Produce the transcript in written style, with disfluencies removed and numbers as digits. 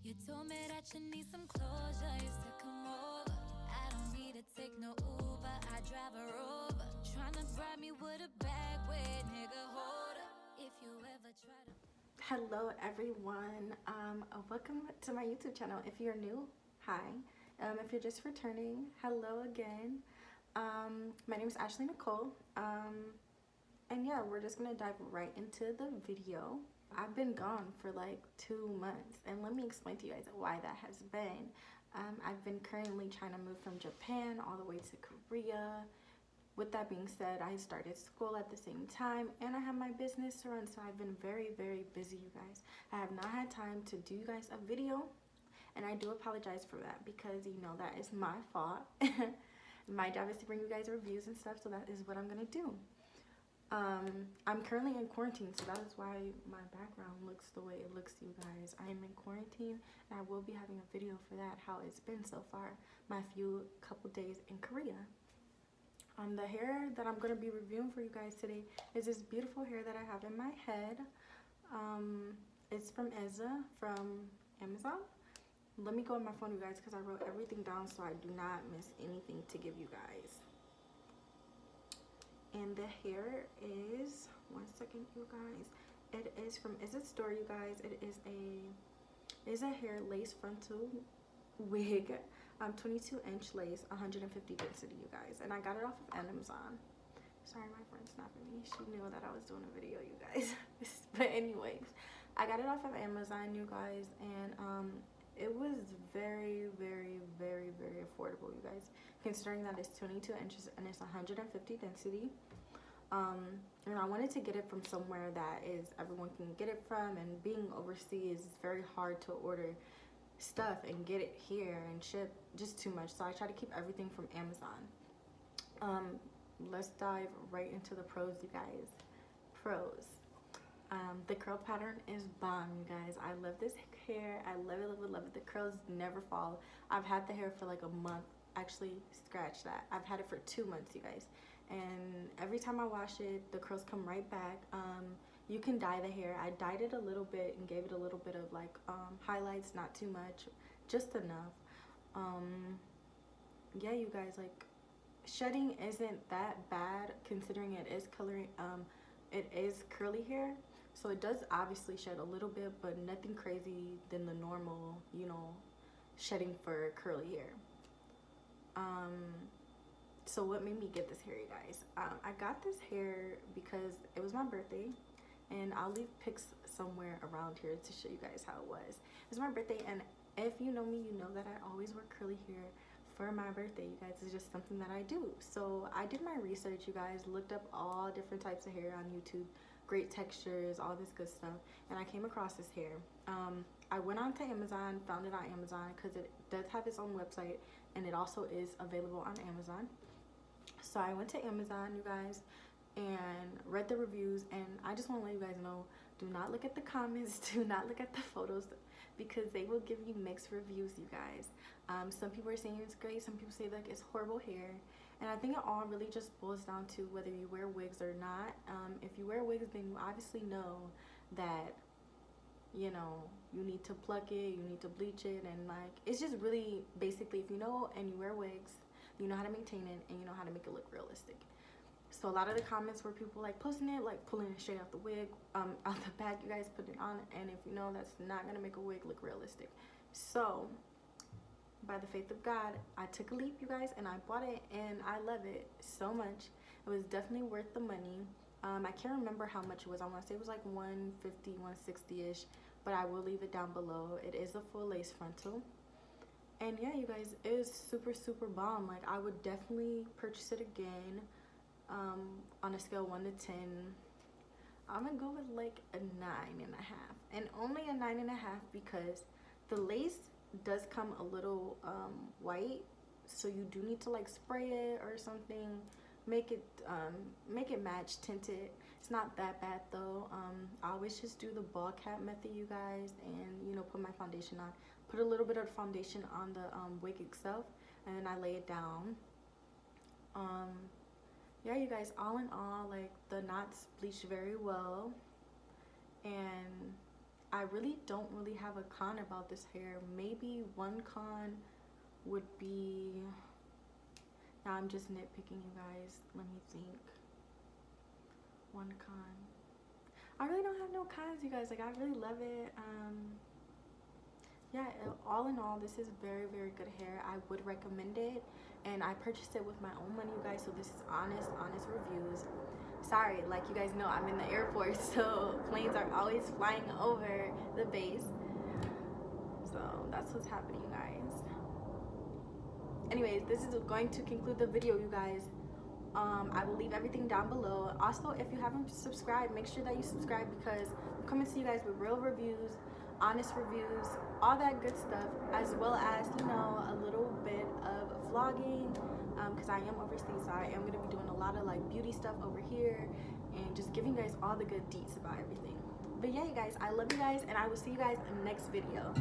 You told me that you need some closure, you said come over. I don't need to take no Uber, I drive her over. Tryna bribe me with a bag, wait, nigga, hold up. If you ever try to... Hello everyone, welcome to my YouTube channel. If you're new, hi. If you're just returning, hello again. My name is Ashley Nicole, and yeah, we're just gonna dive right into the video. I've been gone for like 2 months, and let me explain to you guys why that has been. I've been currently trying to move from Japan all the way to Korea. With that being said, I started school at the same time, and I have my business to run, so I've been very, very busy, you guys. I have not had time to do you guys a video, and I do apologize for that because, you know, that is my fault. My job is to bring you guys reviews and stuff, so that is what I'm gonna do. I'm currently in quarantine, so that is why my background looks the way it looks, you guys. I am in quarantine, and I will be having a video for that, how it's been so far, my couple days in Korea. The hair that I'm going to be reviewing for you guys today is this beautiful hair that I have in my head. It's from Isee from Amazon. Let me go on my phone, you guys, because I wrote everything down so I do not miss anything to give you guys. And the hair is, one second, you guys. It is from Isee Store, you guys. It is a Isee Hair lace frontal wig. 22-inch lace, 150 density, you guys. And I got it off of Amazon. Sorry, my friend's snapping me. She knew that I was doing a video, you guys. But anyways, I got it off of Amazon, you guys. And it was very, very, very, very affordable, you guys. Considering that it's 22 inches and it's 150 density. And I wanted to get it from somewhere that is everyone can get it from. And being overseas, it's very hard to order stuff and get it here and ship, just too much, so I try to keep everything from Amazon. Let's dive right into the pros, you guys. Pros. The curl pattern is bomb, you guys. I love this hair. I love it, love it, love it. The curls never fall. I've had the hair for like a month. Actually, scratch that, I've had it for 2 months, you guys, and every time I wash it, the curls come right back. You can dye the hair. I dyed it a little bit and gave it a little bit of like highlights, not too much, just enough. Yeah, you guys, like, shedding isn't that bad considering it is it is curly hair, so it does obviously shed a little bit, but nothing crazy than the normal, you know, shedding for curly hair. So what made me get this hair, you guys? I got this hair because it was my birthday, and I'll leave pics somewhere around here to show you guys how it was. It was my birthday, and if you know me, you know that I always wear curly hair for my birthday, you guys. It's just something that I do. So I did my research, you guys, looked up all different types of hair on YouTube, great textures, all this good stuff, and I came across this hair. I went on to Amazon, found it on Amazon because it does have its own website, and it also is available on Amazon. So I went to Amazon, you guys, and read the reviews, and I just want to let you guys know, do not look at the comments, do not look at the photos, because they will give you mixed reviews, you guys. Some people are saying it's great, some people say like it's horrible hair, and I think it all really just boils down to whether you wear wigs or not. If you wear wigs, then you obviously know that, you know, you need to pluck it, you need to bleach it, and like, it's just really basically, if you know and you wear wigs, you know how to maintain it, and you know how to make it look realistic. So a lot of the comments were people like posting it, like pulling it straight out the wig, out the bag, you guys, put it on, and if you know, that's not gonna make a wig look realistic. So by the faith of God, I took a leap, you guys, and I bought it, and I love it so much. It was definitely worth the money. I can't remember how much it was. I want to say it was like 150, 160-ish, but I will leave it down below. It is a full lace frontal. And yeah, you guys, it is super, super bomb. Like, I would definitely purchase it again. On a scale 1 to 10, I'm gonna go with like a 9.5, and only a 9.5 because the lace does come a little white, so you do need to like spray it or something, make it match, tint it. It's not that bad though. I always just do the ball cap method, you guys, and you know, put my foundation on, put a little bit of foundation on the wig itself, and then I lay it down. Yeah, you guys, all in all, like, the knots bleached very well, and I really don't really have a con about this hair. Maybe one con would be, now I'm just nitpicking, you guys. Let me think. One con. I really don't have no cons, you guys. Like, I really love it. Yeah, all in all, this is very, very good hair. I would recommend it, and I purchased it with my own money, you guys, so this is honest reviews. Sorry, like you guys know, I'm in the Air Force, so planes are always flying over the base, so that's what's happening, you guys. Anyways, this is going to conclude the video, you guys. I will leave everything down below. Also, if you haven't subscribed, make sure that you subscribe, because I'm coming to you guys with real reviews, honest reviews, all that good stuff, as well as, you know, a little bit of vlogging, because I am overseas, so I am going to be doing a lot of like beauty stuff over here and just giving you guys all the good deets about everything. But yeah, you guys, I love you guys, and I will see you guys in the next video.